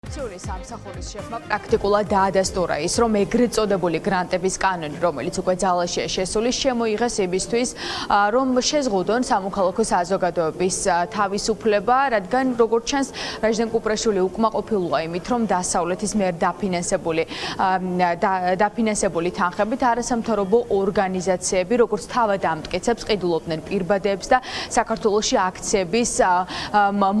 Korupciolis სამსახურის შეფმა პრაქტიკულად დაადასტურა ის, რომ ეგრეთ წოდებული გრანტების კანონი, რომელიც უკვე ძალაშია შესული, შემოიღეს იმისთვის, რომ შეზღუდონ სამოქალაქო საზოგადოების თავისუფლება, რადგან როგორც ჩანს, რაჟდენ კუპრაშვილი უკმაყოფილოა იმით, რომ დასავლეთის მიერ დაფინანსებული თანხებით არასამთავრობო ორგანიზაციები, როგორც თავად ამტკიცებს, ყიდულობდნენ პირბადეებს და საქართველოში აქციების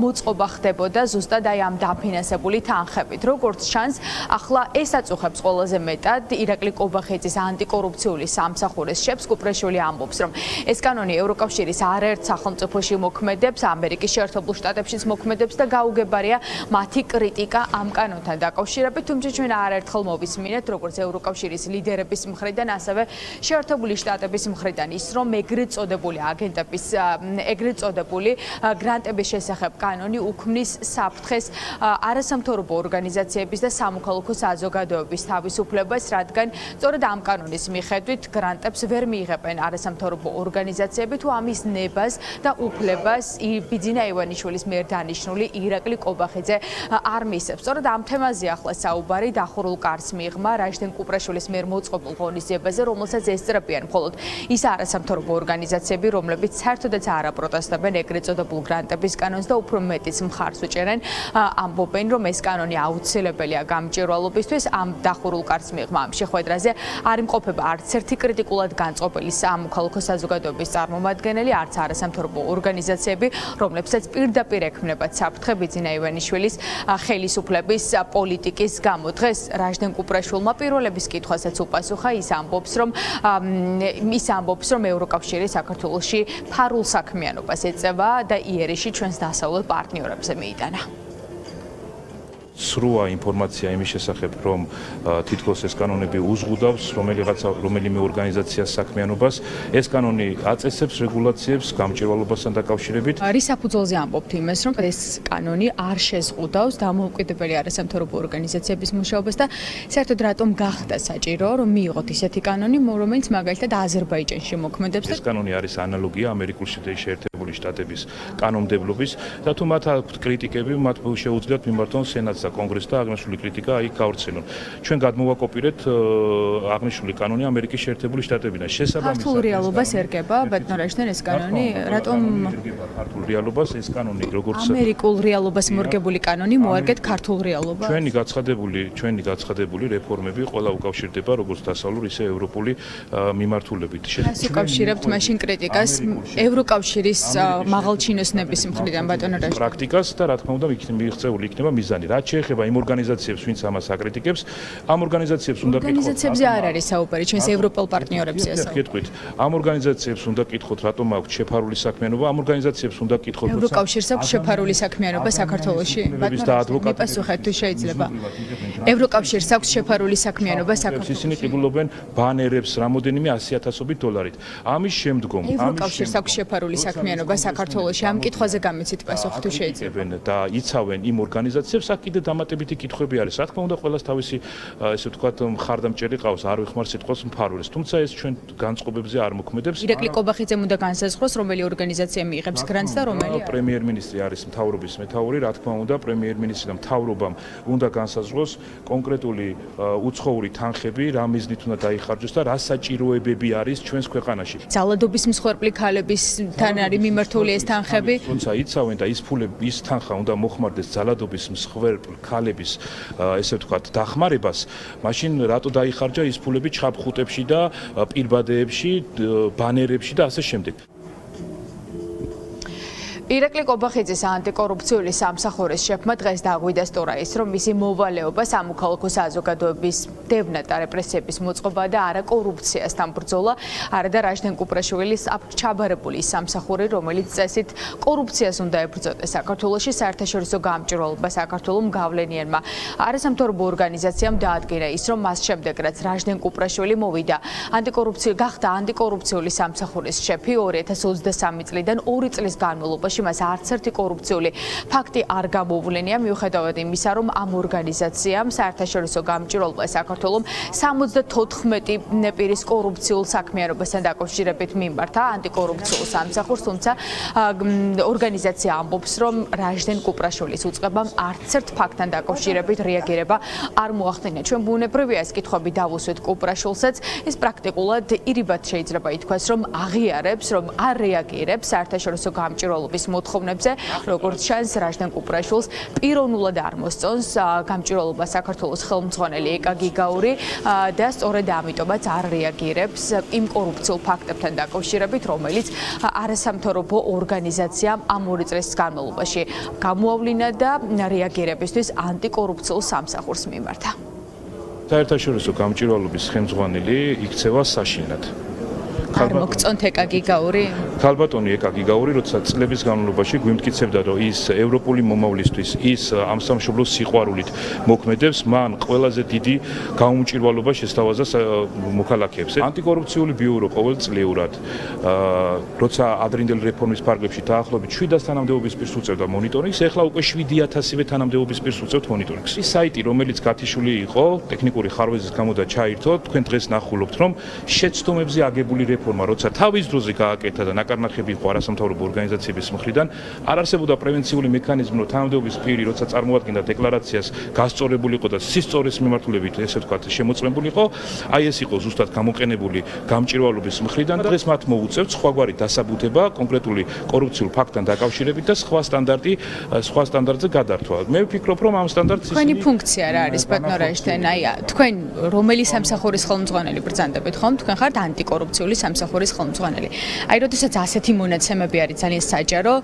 მოწყობა ხდებოდა ზუსტად აი ამ დაფინანსებული თანხებით. Როგორც ჩანს, ახლა ეს აწუხებს ყველაზე მეტად ირაკლი კობახეძის ანტიკორუფციული სამსახურის შეფს. კუპრაშვილი ამბობს, რომ ეს კანონი ევროკავშირის არაერთ სახელმწიფოში მოქმედებს, ამერიკის შეერთებულ შტატებშიც მოქმედებს და გაუგებარია მათი კრიტიკა ამ კანონთან დაკავშირებით, თუმცა ჩვენ არაერთხელ მოვისმინეთ, როგორც ევროკავშირის ლიდერების მხრიდან, ასევე შეერთებული შტატების მხრიდან ის, რომ ეგრეთ წოდებული აგენტების, ეგრეთ წოდებული გრანტების შესახებ კანონი უქმნის საფრთხეს არასამთავრობო ორგანიზაციების და სამოქალაქო საზოგადოების თავისუფლებას, რადგან სწორედ ამ კანონის მიხედვით გრანტებს ვერ მიიღებენ არასამთავრობო ორგანიზაციები, თუ ამის ნებას და უფლებას ბიძინა ივანიშვილის მიერ დანიშნული ირაკლი კობახეძე არ მისცემს. სწორედ ამ თემაზე ახლა საუბარი დახურულ კარს მიიღმა რაჟდენ კუპრაშვილის მიერ მოწყობილ ღონისძიებაზე, რომელსაც ესწრებიან მხოლოდ ის არასამთავრობო ორგანიზაციები, რომლებიც საერთოდაც არ აპროტესტებენ ეგრეთ წოდებულ გრანტების კანონს და უფრო მეტიც მხარს უჭერენ, ამბობენ, რომ ეს კანონი აუცილებელია გამჭვირვალობისთვის. ამ დახურულ კარს მიიღმა ამ შეხვედრაზე არ იმყოფება არც ერთი კრიტიკულად განწყობილი სამოქალაქო საზოგადოების წარმომადგენელი, არც არასამთავრობო ორგანიზაციები, რომლებსაც პირდაპირ ექმნებათ საფრთხე ბიძინა ივანიშვილის ხელისუფლების პოლიტიკის გამო. დღეს რაჟდენ კუპრაშვილმა პირველების კითხვასაც უპასუხა, ის ამბობს, რომ ევროკავშირი საქართველოში ფარულ საქმიანობას ეწევა და იერეში ჩვენს დასავლელ პარტნიორებზე მიიტანა. სროა ინფორმაცია იმის შესახებ, რომ თითქოს ეს კანონები უზღუდავს რომელიმე ორგანიზაციას საქმიანობას. ეს კანონი აწესებს რეგულაციებს გამჭვირვალობასთან დაკავშირებით. რის საფუძველზე ამბობთ იმას, რომ ეს კანონი არ შეზღუდავს დამოუკიდებელი არასამთავრობო ორგანიზაციების მუშაობას და საერთოდ რატომ გახდა საჭირო, რომ მიიღოთ ისეთი კანონი, რომელიც მაგალითად აზერბაიჯანში მოქმედებს და ეს კანონი არის ანალოგია ამერიკულ შეერთებული შტატების კანონმდებლობის და თუ მათ აქვთ კრიტიკები, მათ შეუძლიათ მიმართონ სენატს და კონგრესს და აღნიშნული კრიტიკა იქ გავრცელონ. ჩვენ გადმოვაკოპირეთ აღნიშნული კანონი ამერიკის შეერთებული შტატებიდან. ქართულ რეალობას ერგება ბატონ რაჟდენ ეს კანონი, რატომ ქართულ რეალობას ეს კანონი როგორც ამერიკულ რეალობას მორგებული კანონი მოერგეთ ქართულ რეალობას? ჩვენი გაცხადებული რეფორმები ყველა უკავშირდება როგორც დასავლურ, ისე ევროპული მიმართულებით. რას უკავშირებთ მაშინ კრიტიკას ევროკავშირის მაღალჩინოსნების მხრიდან ბატონ რაჟდენ? პრაქტიკას და რა თქმა უნდა მიღწეული იქნება მიზანი. რაც შეეხება იმ ორგანიზაციებს, ვინც ამას აკრიტიკებს, ამ ორგანიზაციებს უნდა კითხოთ. ორგანიზაციებზე არ არის საუბარი, ჩვენს ევროპელ პარტნიორებზე საუბარი. ამ ორგანიზაციებს უნდა კითხოთ, რატომ აქვს შეფარული საქმიანობა, ამ ორგანიზაციებს უნდა კითხოთ, ევროკავშირს აქვს შეფარული საქმიანობა საქართველოში? მიპასუხეთ თუ შეიძლება. ევროკავშირს აქვს შეფარული საქმიანობა საქართველოში? ისინი ყიდულობენ ბანერებს რამოდენიმე 100,000 დოლარით. ამის შემდგომ ევროკავშირს აქვს შეფარული საქმიანობა საქართველოში? ამ კითხვაზე გამიცით პასუხი თუ შეიძლება. და იცავენ იმ ორგანიზაციებს, აქ კიდე დამატებითი კითხვები არის. რა თქმა უნდა, ყველას თავისი ესე ვთქვათ მხარდამჭერი ყავს, არ ვიხმარ სიტყვას მფარველს, თუმცა ეს ჩვენ განწყობებზე არ მოქმედებს. ირაკლი კობახეძემ უნდა განსაზღვროს, რომელი ორგანიზაცია მიიღებს გრანტს და რომელი არა. პრემიერ-მინისტრი არის მთავრობის მეთაური, რა თქმა უნდა, პრემიერ-მინისტრი და მთავრობამ უნდა განსაზღვროს კონკრეტული უცხოური თანხები, რა მიზნით უნდა დაიხარჯოს და რა საჭიროებები არის ჩვენს ქვეყანაში. ძალადობის მსხვერპლი ქალებისთან არის მიმართული ეს თანხები? თუმცა იცავენ და ის თანხა უნდა მოხმარდეს ძალადობის მსხვერპლ ქალების ესე ვთქვათ დახმარებას, მაშინ რატო დაიხარჯა ის ფულები ჩხაბხუტებში და პირბადეებში, ბანერებში და ასე შემდეგ. ირაკლი კობახეძის ანტიკორუფციული სამსახურის შეფმა დღეს დაგვიდასტურა ის, რომ მისი მოვალეობა სამოქალაქო საზოგადოების დევნად და რეპრესიების მოწყობა და არა კორუფციასთან ბრძოლა, არა და რაჟდენ კუპრაშვილის ჩაბარებული სამსახური, რომელიც წესით კორუფციას უნდა ებრძოდეს საქართველოში, საერთაშორისო გამჭვირვალობა საქართველოს გავლენიანმა არასამთავრობო ორგანიზაციამ დაადგინა ის, რომ მას შემდეგ რაც რაჟდენ კუპრაშვილი მოვიდა გახდა ანტიკორუფციული სამსახურის შეფი 2023 წლიდან 2 წლის განმავლობაში საქართველოში მას არც ერთი კორუფციული ფაქტი არ გამოუვლენია, მიუხედავად იმისა, რომ ამ ორგანიზაციამ საერთაშორისო გამჭირვალობა საქართველოს 74 პირის კორუფციულ საქმიანობასთან დაკავშირებით მიმართა ანტიკორუფციულ სამსახურს, თუმცა ორგანიზაცია ამბობს, რომ რაჟდენ კუპრაშვილის უწყებამ არც ერთ ფაქტთან დაკავშირებით რეაგირება არ მოახდინა. ჩვენ ბუნებრივია ეს კითხვები დავუსვით კუპრაშვილსაც, ის პრაქტიკულად ირიბად შეიძლება ითქვას, რომ აღიარებს, რომ არ რეაგირებს საერთაშორისო გამჭირვალობის მოთხოვნებზე, როგორც ჩანს რაჟდენ კუპრაშვილს პიროვნულად არ მოსწონს გამჭირვალობა საქართველოს ხელმძღვანელი ეკა გიგაური და სწორედ ამიტომაც არ რეაგირებს იმ კორუფციულ ფაქტებთან დაკავშირებით, რომელიც არასამთავრობო ორგანიზაციამ ამ 2 წლის განმავლობაში გამოავლინა და რეაგირებისთვის ანტიკორუფციულ სამსახურს მიმართა. საერთაშორისო გამჭირვალობის ხელმძღვანელი იქცევა საშინლად. არ მოგწონთ ეკა გიგაური? ქალბატონი ეკა გიგაური, როცა წლების განმავლობაში გვიმტკიცებდა, რომ ის ევროპული მომავლისთვის, ის ამ სამშობლოს სიყვარულით მოქმედებს, მან ყველაზე დიდი გაუმჭირვალობა შესთავაზა მოქალაქეებს. ანტიკორუფციული ბიურო ყოველწლიურად, როცა ადრინდელი რეფორმის ფარგლებში დაახლოებით 700 თანამდებობის პირს უწევდა მონიტორინგს, ეხლა უკვე 7000-ივე თანამდებობის პირს უწევთ მონიტორინგს. ის საიტი, რომელიც გათიშული იყო, ტექნიკური ხარვეზის გამო და ჩაირთო, თქვენ დღეს ნახულობთ, რომ შეცდომებზე აგებული რეფორმა, როცა თავის დროზე გააკეთა და ნაკარნახები იყო არასამთავრობო ორგანიზაციების მხრიდან, არ არსებობდა პრევენციული მექანიზმი, რომ თანამდებობის პირი, როცა წარმოადგენდა დეკლარაციას, გასწორებულიყო და სისწორის მიმართულებით, ესე ვთქვათ, შემოწმებულიყო, აი ეს იყო ზუსტად გამოყენებული გამჭირვალობის მხრიდან. დღეს მათ მოუწევთ სხვაგვარი დასაბუთება კონკრეტული კორუფციულ ფაქტთან დაკავშირებით და სხვა სტანდარტზე გადართვა. მე ვფიქრობ, რომ ამ სტანდარტს თქვენი ფუნქცია რა არის, ბატონო რაჟდენ? აი, თქვენ რომელი სამსახურის ხელმძღვანელი ბრძანდებით ხომ? თქვენ ხართ ანტიკორუფციული სამსახურის ხელმძღვანელი. აი, როდესაც ასეთი მონაცემები არის ძალიან საჯარო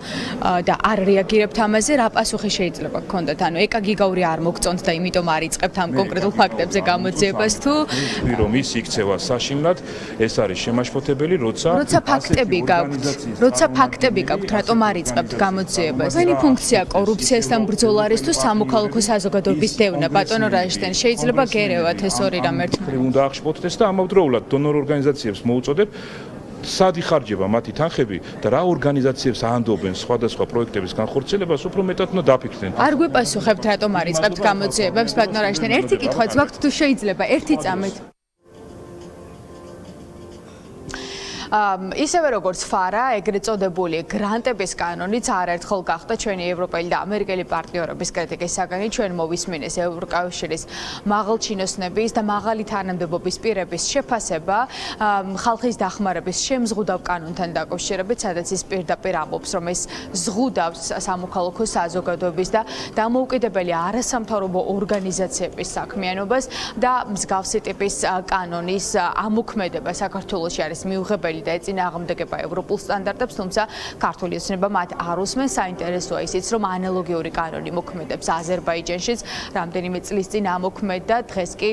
და არ რეაგირებთ ამაზე, რა პასუხი შეიძლება გქონდეთ? ანუ ეკა გიგაური არ მოგწონთ და იმიტომ არ იწყებთ ამ კონკრეტულ ფაქტებზე გამოძიებას თუ რომ ის იქცევა საშინლად, ეს არის შემაშფოთებელი, როცა ფაქტები გაქვთ, რატომ არ იწყებთ გამოძიებას? თქვენი ფუნქცია კორუფციასთან ბრძოლა არის თუ სამოქალაქო საზოგადოების დევნა, ბატონო რაჟდენ? შეიძლება გერევათ ეს ორი რამ ერთმანეთს? უნდა აღშფოთდეს და ამავდროულად დონორ ორგანიზაციებს მოუწოდებ სად იხარჯება მათი თანხები და რა ორგანიზაციებს აანდობენ სხვადასხვა პროექტების განხორციელებას, უფრო მეტად უნდა დაფიქრდნენ. არ გვეპასუხებთ, რატომ არ იწყებთ გამოძიებებს, ბატონო რაჟდენ? ერთი კითხვაც გვაქვთ, თუ შეიძლება, ერთი წამით. ისევე როგორც ფარა, ეგრეთ წოდებული გრანტების კანონიც არაერთხელ გახდა ჩვენი ევროპელი და ამერიკელი პარტნიორების კრიტიკის საგანი. ჩვენ მოვისმინეს ევროკავშირის მაღალჩინოსნების და მაღალი თანამდებობის პირების შეფასება ხალხის დახმარების შემზღუდავ კანონთან დაკავშირებით, სადაც ის პირდაპირ ამბობს, რომ ეს ზღუდავს სამოქალაქო საზოგადოების და დამოუკიდებელი არასამთავრობო ორგანიზაციების საქმიანობას და მსგავსი ტიპის კანონის ამოქმედება საქართველოში არის მიუღებელი და ეწინააღმდეგება ევროპულ სტანდარტებს, თუმცა ქართული ოცნება მათ არ უსმენს. საინტერესოა ისიც, რომ ანალოგიური კანონი მოქმედებს აზერბაიჯანშიც, რამდენიმე წლის წინ ამოქმედა. დღეს კი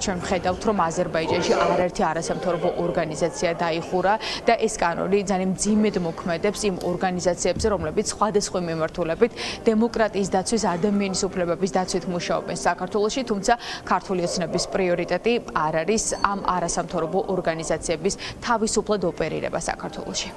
ჩვენ ვხედავთ, რომ აზერბაიჯანში არაერთი არასამთავრობო ორგანიზაცია დაიხურა და ეს კანონი ძალიან მძიმედ მოქმედებს იმ ორგანიზაციებზე, რომლებიც სხვადასხვა მიმართულებით დემოკრატიის დაცვის, ადამიანის უფლებების დაცვით მუშაობენ საქართველოში, თუმცა ქართული ოცნების პრიორიტეტი არ არის ამ არასამთავრობო ორგანიზაციების თავისუფლად ოპერირება საქართველოში.